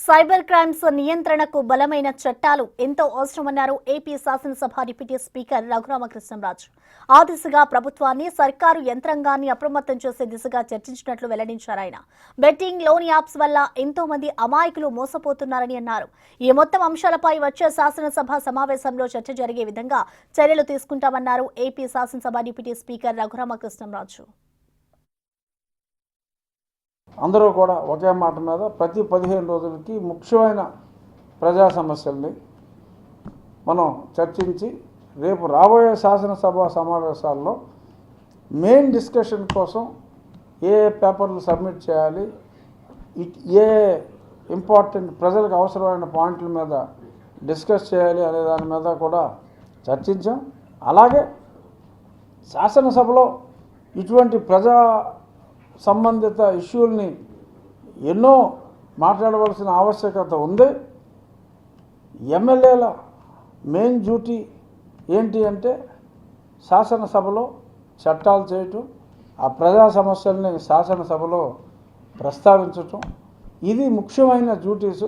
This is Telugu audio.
సైబర్ క్రైమ్స్ నియంత్రణకు బలమైన చట్టాలు ఎంతో అవసరమన్నారు ఏపీ శాసనసభ డిప్యూటీ స్పీకర్ రఘురామకృష్ణంరాజు. ఆ దిశగా ప్రభుత్వాన్ని, సర్కారు యంత్రాంగాన్ని అప్రమత్తం చేసే దిశగా చర్చించినట్లు వెల్లడించారు ఆయన. బెట్టింగ్, లోన్ యాప్స్ వల్ల ఎంతో మంది అమాయకులు మోసపోతున్నారని అన్నారు. ఈ మొత్తం అంశాలపై వచ్చే శాసనసభ సమావేశంలో చర్చ జరిగే విధంగా చర్యలు తీసుకుంటామన్నారు ఏపీ శాసనసభ డిప్యూటీ స్పీకర్ రఘురామకృష్ణంరాజు. అందరూ కూడా ఒకే మాట మీద ప్రతి 15 రోజులకి ముఖ్యమైన ప్రజా సమస్యల్ని మనం చర్చించి రేపు రాబోయే శాసనసభ సమావేశాల్లో మెయిన్ డిస్కషన్ కోసం ఏ పేపర్లు సబ్మిట్ చేయాలి, ఏ ఇంపార్టెంట్ ప్రజలకు అవసరమైన పాయింట్ల మీద డిస్కస్ చేయాలి అనే దాని మీద కూడా చర్చించాం. అలాగే శాసనసభలో ఇటువంటి ప్రజా సంబంధిత ఇష్యూల్ని ఎన్నో మాట్లాడవలసిన ఆవశ్యకత ఉంది. ఎమ్మెల్యేల మెయిన్ డ్యూటీ ఏంటి అంటే శాసనసభలో చట్టాలు చేయటం, ఆ ప్రజా సమస్యల్ని శాసనసభలో ప్రస్తావించటం, ఇది ముఖ్యమైన డ్యూటీస్.